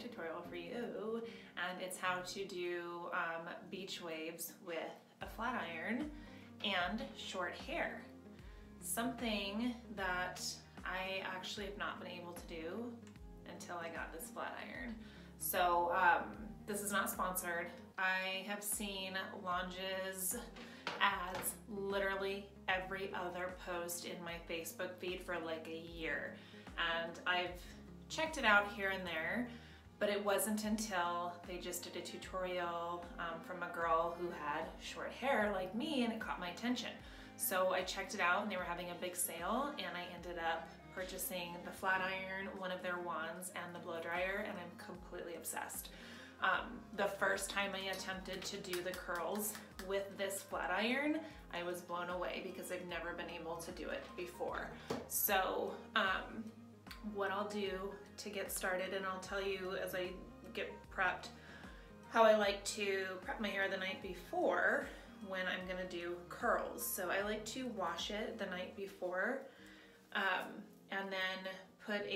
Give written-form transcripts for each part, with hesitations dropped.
tutorial for you, and it's how to do beach waves with a flat iron and short hair. Something that I actually have not been able to do until I got this flat iron. So this is not sponsored. I have seen Lange's ads literally every other post in my Facebook feed for like a year, and I've checked it out here and there, but it wasn't until they just did a tutorial from a girl who had short hair like me, and it caught my attention. So I checked it out, and they were having a big sale, and I ended up purchasing the flat iron, one of their wands, and the blow dryer, and I'm completely obsessed. The first time I attempted to do the curls with this flat iron, I was blown away because I've never been able to do it before. So what I'll do to get started, and I'll tell you as I get prepped how I like to prep my hair the night before when I'm gonna do curls. So I like to wash it the night before, and then put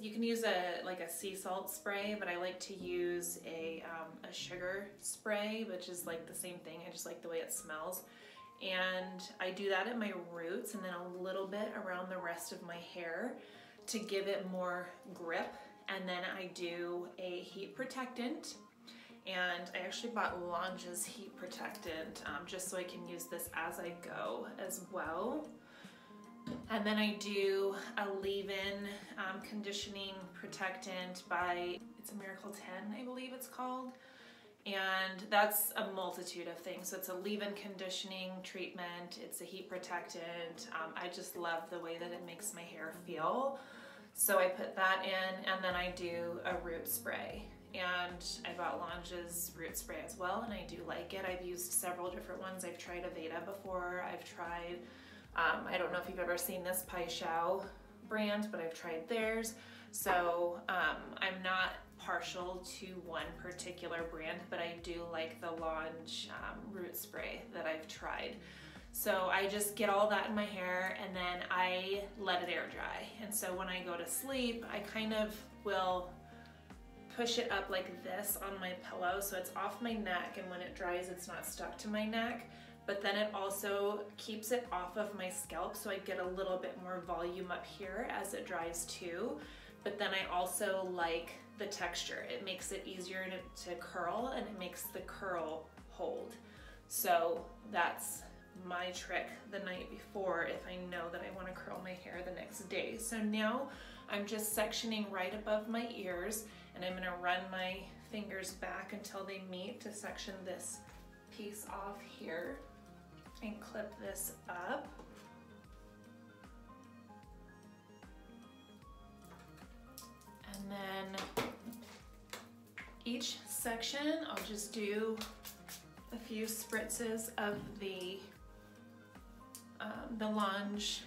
you can use like a sea salt spray, but I like to use a sugar spray, which is like the same thing. I just like the way it smells. And I do that at my roots and then a little bit around the rest of my hair to give it more grip. And then I do a heat protectant. And I actually bought Lange's heat protectant just so I can use this as I go as well. And then I do a leave-in conditioning protectant by, it's a Miracle 10, I believe it's called. And that's a multitude of things. So it's a leave-in conditioning treatment, it's a heat protectant. I just love the way that it makes my hair feel. So I put that in, and then I do a root spray. And I bought Lange's root spray as well, and I do like it. I've used several different ones. I've tried Aveda before. I've tried, I don't know if you've ever seen this Shau brand, but I've tried theirs. So I'm not partial to one particular brand, but I do like the Lange root spray that I've tried. So I just get all that in my hair, and then I let it air dry. And so when I go to sleep, I kind of will push it up like this on my pillow so it's off my neck, and when it dries it's not stuck to my neck, but then it also keeps it off of my scalp so I get a little bit more volume up here as it dries too. But then I also like the texture. It makes it easier to curl, and it makes the curl hold. So that's my trick the night before if I know that I want to curl my hair the next day. So now I'm just sectioning right above my ears, and I'm going to run my fingers back until they meet to section this piece off here and clip this up. And then each section I'll just do a few spritzes of the Lange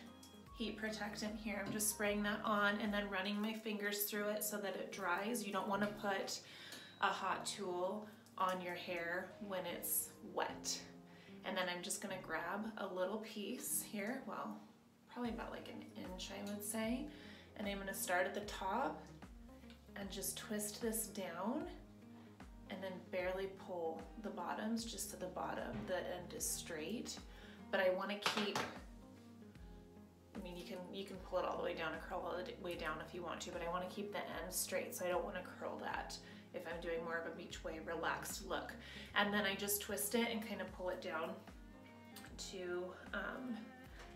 heat protectant here. I'm just spraying that on and then running my fingers through it so that it dries. You don't want to put a hot tool on your hair when it's wet. And then I'm just going to grab a little piece here, well, probably about like an inch I would say, and I'm going to start at the top and just twist this down and then barely pull the bottoms just to the bottom. The end is straight, but I want to keep, I mean, you can pull it all the way down and curl all the way down if you want to, but I want to keep the end straight, so I don't want to curl that if I'm doing more of a beach wave relaxed look. And then I just twist it and kind of pull it down to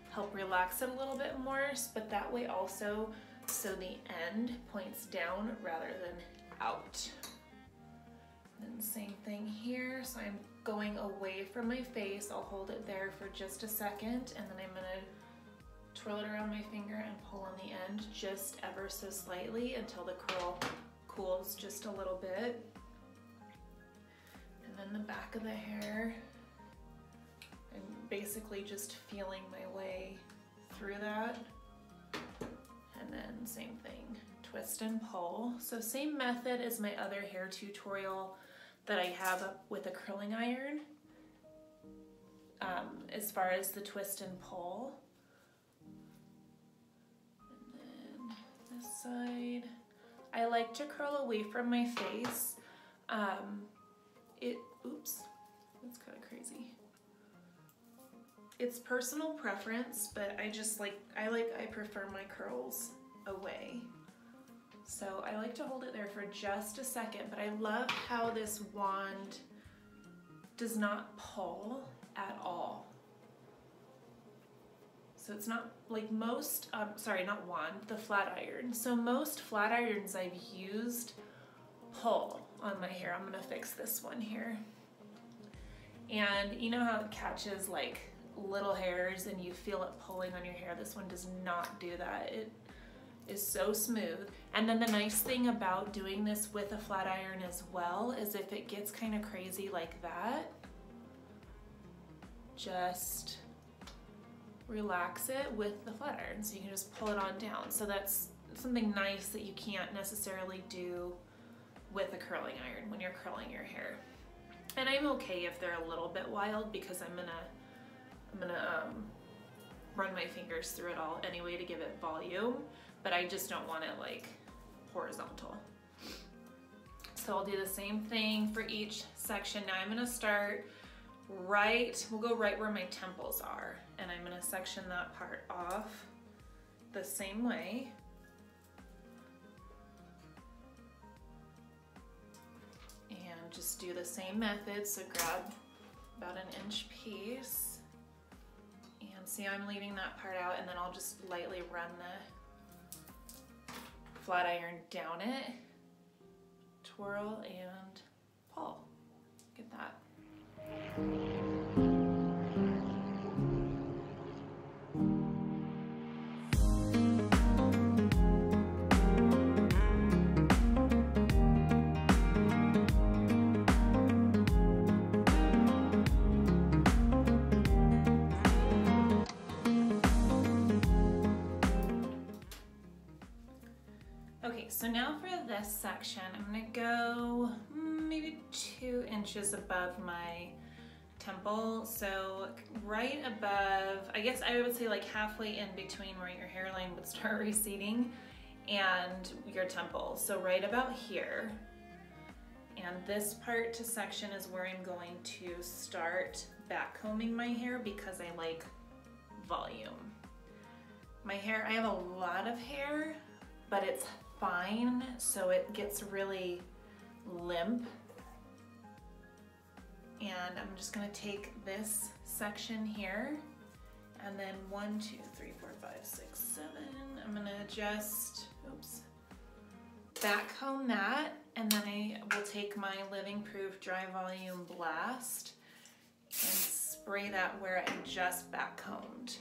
help relax it a little bit more, but that way also so the end points down rather than out. And then same thing here, so I'm going away from my face. I'll hold it there for just a second, and then I'm gonna twirl it around my finger and pull on the end just ever so slightly until the curl cools just a little bit. And then the back of the hair, I'm basically just feeling my way through that. And then same thing, twist and pull. So same method as my other hair tutorial that I have up with a curling iron as far as the twist and pull. And then this side, I like to curl away from my face. Oops, that's kind of crazy. It's personal preference, but I prefer my curls away. So I like to hold it there for just a second, but I love how this wand does not pull at all. So it's not like most, sorry, not wand, the flat iron. So most flat irons I've used pull on my hair. I'm gonna fix this one here. And you know how it catches like little hairs and you feel it pulling on your hair? This one does not do that. It is so smooth. And then the nice thing about doing this with a flat iron as well is if it gets kind of crazy like that, just relax it with the flat iron so you can just pull it on down. So that's something nice that you can't necessarily do with a curling iron when you're curling your hair. And I'm okay if they're a little bit wild because I'm gonna run my fingers through it all anyway to give it volume, but I just don't want it like horizontal. So I'll do the same thing for each section. Now I'm gonna start we'll go right where my temples are, and I'm gonna section that part off the same way. And just do the same method, so grab about an inch piece, and see I'm leaving that part out, and then I'll just lightly run the flat iron down it, twirl and pull. Get that. Okay, so now for this section, I'm gonna go maybe 2 inches above my temple. So right above, I guess I would say like halfway in between where your hairline would start receding and your temple. So right about here. And this part to section is where I'm going to start backcombing my hair because I like volume. My hair, I have a lot of hair, but it's fine, so it gets really limp. And I'm just gonna take this section here, and then 1, 2, 3, 4, 5, 6, 7. I'm gonna just, backcomb that, and then I will take my Living Proof Dry Volume Blast and spray that where I just backcombed.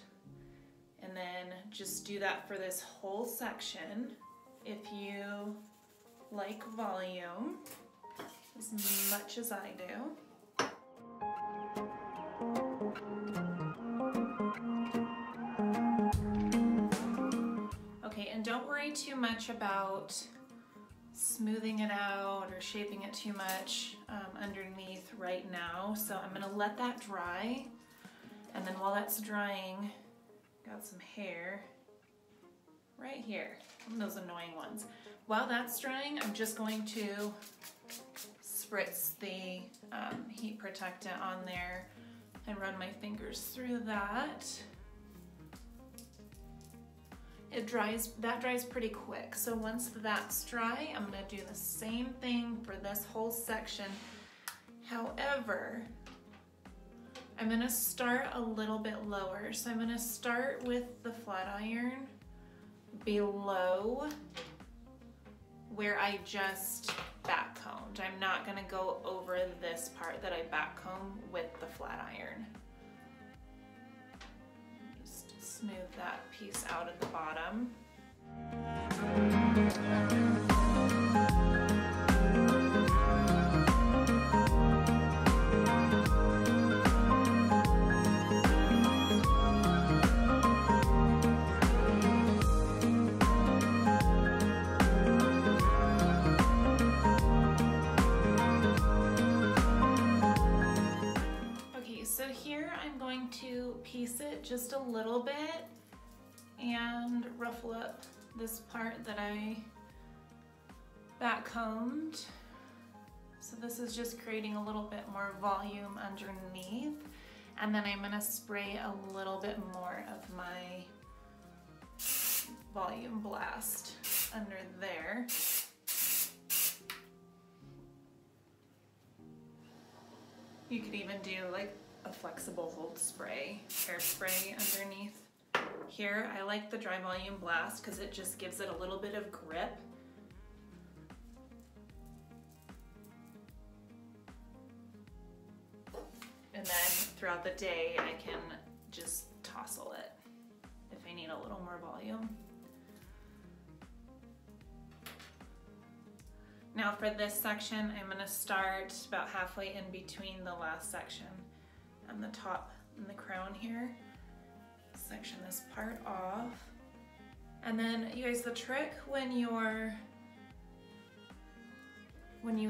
And then just do that for this whole section. If you like volume as much as I do. Okay, and don't worry too much about smoothing it out or shaping it too much underneath right now. So I'm gonna let that dry, and then while that's drying, got some hair right here, those annoying ones. While that's drying, I'm just going to spritz the heat protectant on there and run my fingers through that. That dries pretty quick. So once that's dry, I'm gonna do the same thing for this whole section. However, I'm gonna start a little bit lower. So I'm gonna start with the flat iron below where I just backcombed. I'm not gonna go over this part that I backcombed with the flat iron. Just smooth that piece out at the bottom. To piece it just a little bit and ruffle up this part that I back combed. So this is just creating a little bit more volume underneath. And then I'm gonna spray a little bit more of my volume blast under there. You could even do like a flexible hold spray, hairspray underneath. Here, I like the dry volume blast because it just gives it a little bit of grip. And then throughout the day, I can just tousle it if I need a little more volume. Now for this section, I'm gonna start about halfway in between the last section and the top and the crown here. Section this part off. And then you guys, the trick when you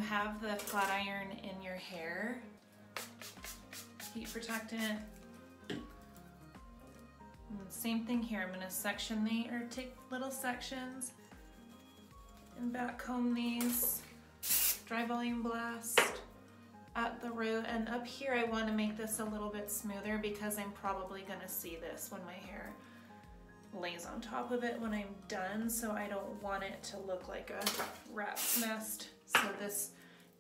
have the flat iron in your hair, heat protectant. And same thing here, I'm gonna section these, or take little sections and back comb these, dry volume blast at the root. And up here I want to make this a little bit smoother because I'm probably gonna see this when my hair lays on top of it when I'm done, so I don't want it to look like a rat's nest. So this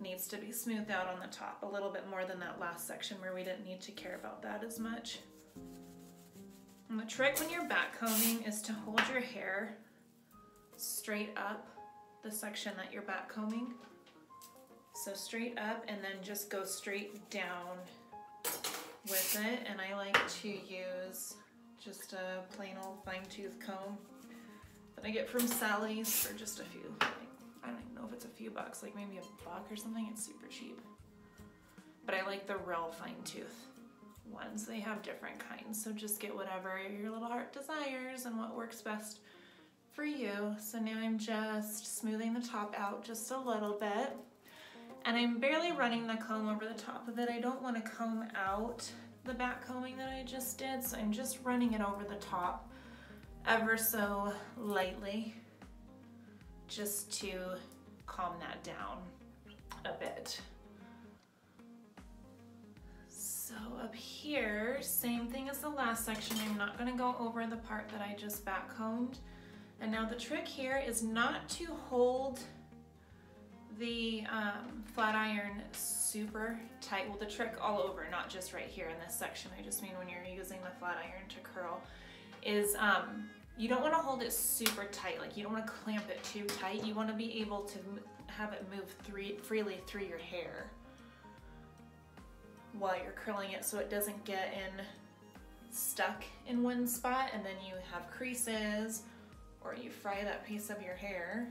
needs to be smoothed out on the top a little bit more than that last section where we didn't need to care about that as much. And the trick when you're back combing is to hold your hair straight up the section that you're back combing. So straight up and then just go straight down with it. And I like to use just a plain old fine tooth comb that I get from Sally's for just a few, like, I don't even know if it's a few bucks, like maybe $1 or something. It's super cheap. But I like the real fine tooth ones. They have different kinds, so just get whatever your little heart desires and what works best for you. So now I'm just smoothing the top out just a little bit. And I'm barely running the comb over the top of it. I don't want to comb out the back combing that I just did, so I'm just running it over the top ever so lightly just to calm that down a bit. So up here, same thing as the last section. I'm not going to go over the part that I just back combed. And now the trick here is not to hold the flat iron super tight. Well, the trick all over, not just right here in this section, I just mean when you're using the flat iron to curl, is you don't want to hold it super tight. Like, you don't want to clamp it too tight. You want to be able to have it move freely through your hair while you're curling it, so it doesn't get stuck in one spot and then you have creases or you fry that piece of your hair.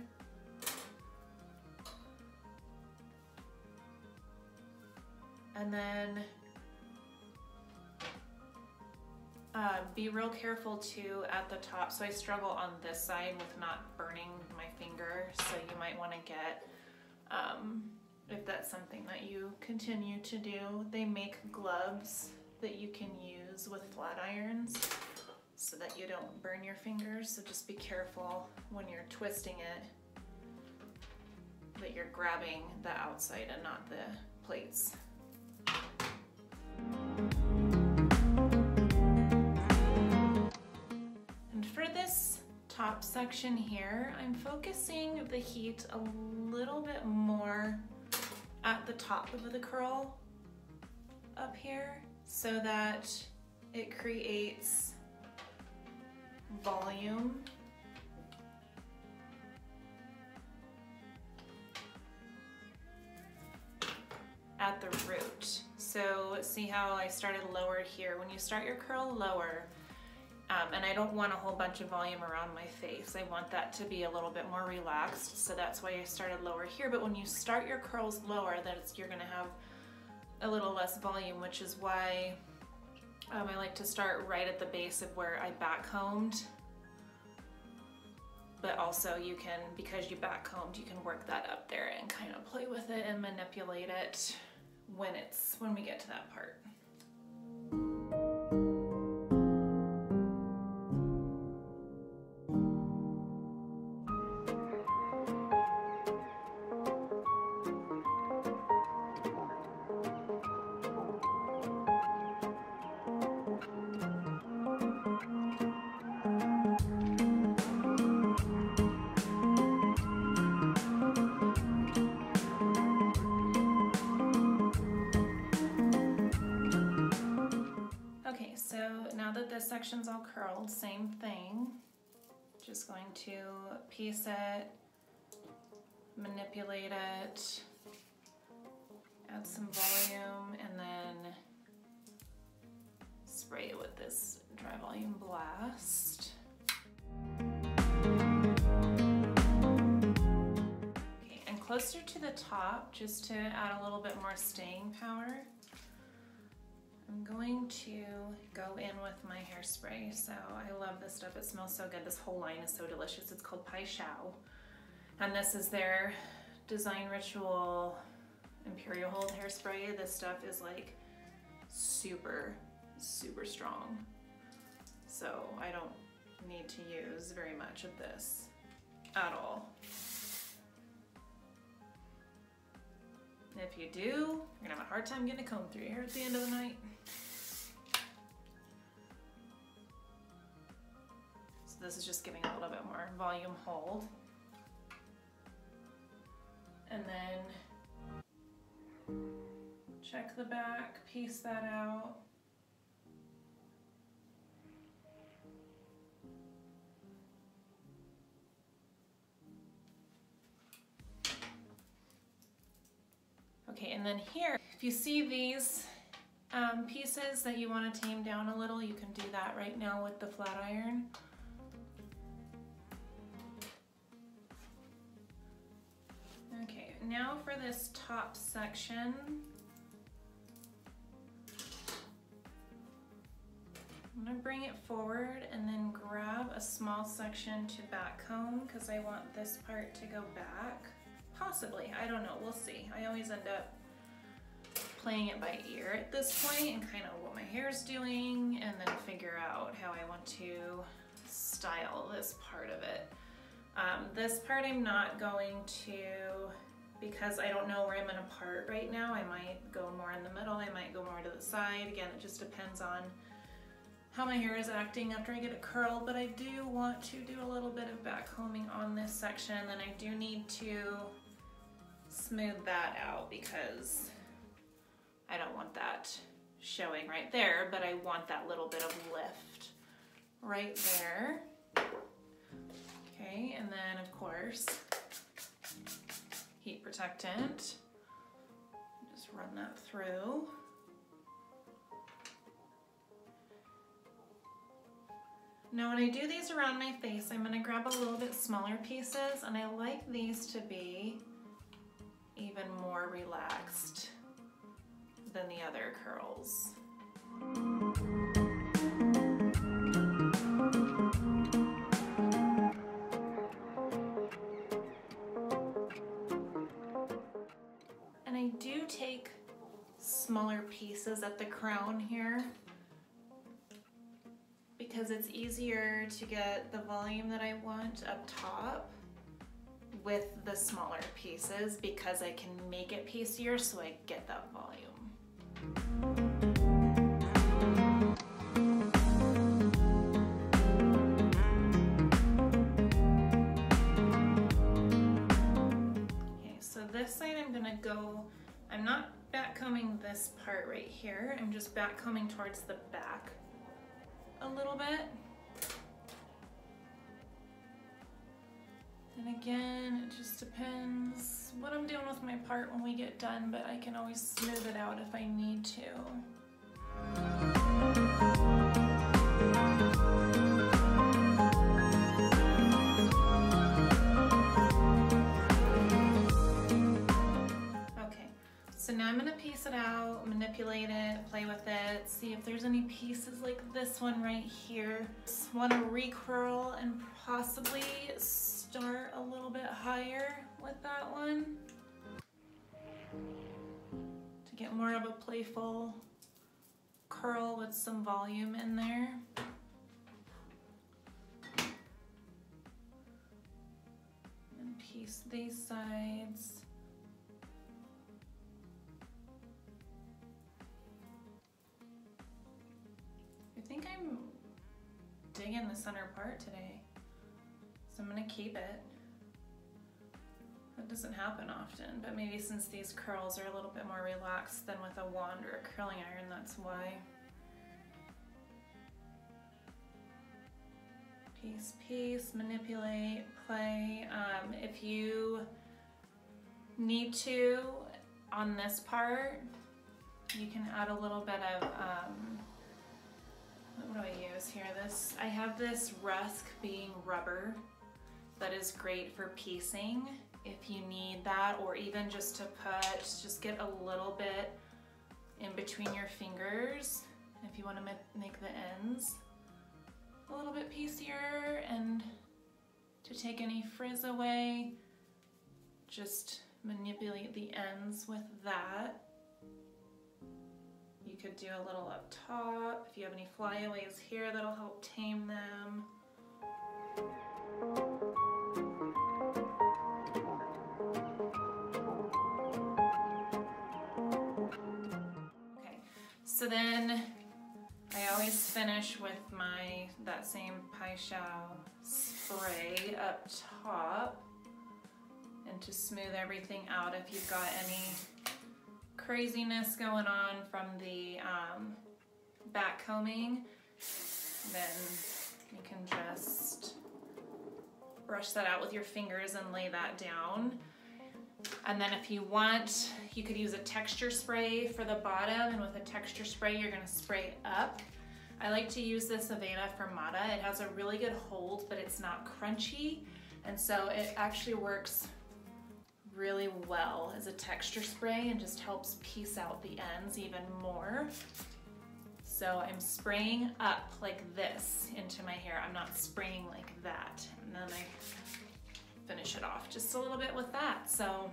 And then be real careful too at the top. So I struggle on this side with not burning my finger, so you might want to get, if that's something that you continue to do, they make gloves that you can use with flat irons so that you don't burn your fingers. So just be careful when you're twisting it that you're grabbing the outside and not the plates. And for this top section here, I'm focusing the heat a little bit more at the top of the curl up here so that it creates volume. At the root. So see how I started lower here? When you start your curl lower, and I don't want a whole bunch of volume around my face, I want that to be a little bit more relaxed, so that's why I started lower here. But when you start your curls lower, you're gonna have a little less volume, which is why I like to start right at the base of where I back combed. But also you can, because you back combed, you can work that up there and kind of play with it and manipulate it when we get to that part. so now that this section's all curled, same thing. Just going to piece it, manipulate it, add some volume, and then spray it with this dry volume blast. Okay, and closer to the top, just to add a little bit more staying power, I'm going to go in with my hairspray. So I love this stuff, it smells so good. This whole line is so delicious. It's called Shau. And this is their Design Ritual Imperial Hold hairspray. This stuff is like super, super strong. So I don't need to use very much of this at all. If you do, you're gonna have a hard time getting a comb through your hair at the end of the night. So this is just giving a little bit more volume hold. And then check the back, piece that out. Okay, and then here, if you see these pieces that you want to tame down a little, you can do that right now with the flat iron. Okay, now for this top section, I'm going to bring it forward and then grab a small section to back comb because I want this part to go back. Possibly, I don't know, we'll see. I always end up playing it by ear at this point and kind of what my hair's doing and then figure out how I want to style this part of it. This part I'm not going to, because I don't know where I'm gonna part right now. I might go more in the middle, I might go more to the side. Again, it just depends on how my hair is acting after I get it curled, but I do want to do a little bit of back combing on this section, and I do need to smooth that out because I don't want that showing right there, but I want that little bit of lift right there. Okay, and then of course, heat protectant. Just run that through. Now when I do these around my face, I'm gonna grab a little bit smaller pieces, and I like these to be even more relaxed than the other curls. And I do take smaller pieces at the crown here because it's easier to get the volume that I want up top with the smaller pieces because I can make it piecier so I get that volume. Okay, so this side I'm gonna go, I'm not back combing this part right here, I'm just back combing towards the back a little bit. And again, it just depends what I'm doing with my part when we get done, but I can always smooth it out if I need to. Okay, so now I'm gonna piece it out, manipulate it, play with it, see if there's any pieces like this one right here. Just wanna recurl and possibly start a little bit higher with that one to get more of a playful curl with some volume in there. And piece these sides. I think I'm digging the center part today. So I'm gonna keep it. That doesn't happen often, but maybe since these curls are a little bit more relaxed than with a wand or a curling iron, that's why. Piece, manipulate, play. If you need to, on this part, you can add a little bit of, what do I use here? I have this Rusk being rubber that is great for piecing if you need that, or even just to just get a little bit in between your fingers if you want to make the ends a little bit piecier and to take any frizz away. Just manipulate the ends with that. You could do a little up top. If you have any flyaways here, that'll help tame them. Okay, so then I always finish with that same Shau spray up top, and to smooth everything out, if you've got any craziness going on from the back combing, then you can just brush that out with your fingers and lay that down. And then if you want, you could use a texture spray for the bottom, and with a texture spray you're gonna spray up. I like to use this Aveda Firmata. It has a really good hold, but it's not crunchy, and so it actually works really well as a texture spray and just helps piece out the ends even more. So I'm spraying up like this into my hair. I'm not spraying like that. And then I finish it off just a little bit with that. So,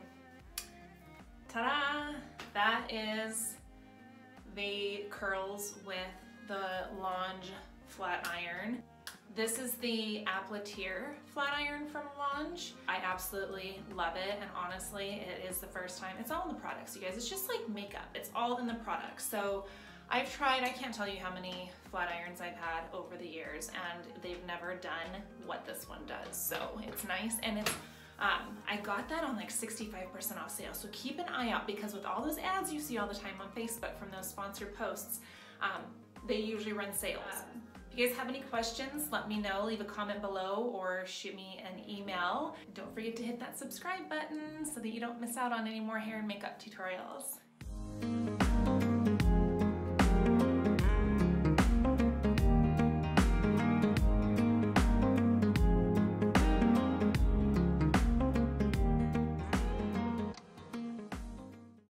ta-da! That is the curls with the Lange flat iron. This is the Aplatir flat iron from Lange. I absolutely love it, and honestly, it is the first time. It's all in the products, you guys. It's just like makeup. It's all in the products. So I've tried, I can't tell you how many flat irons I've had over the years, and they've never done what this one does. So it's nice, and it's I got that on like 65% off sale. So keep an eye out, because with all those ads you see all the time on Facebook from those sponsored posts, they usually run sales. If you guys have any questions, let me know. Leave a comment below or shoot me an email. Don't forget to hit that subscribe button so that you don't miss out on any more hair and makeup tutorials.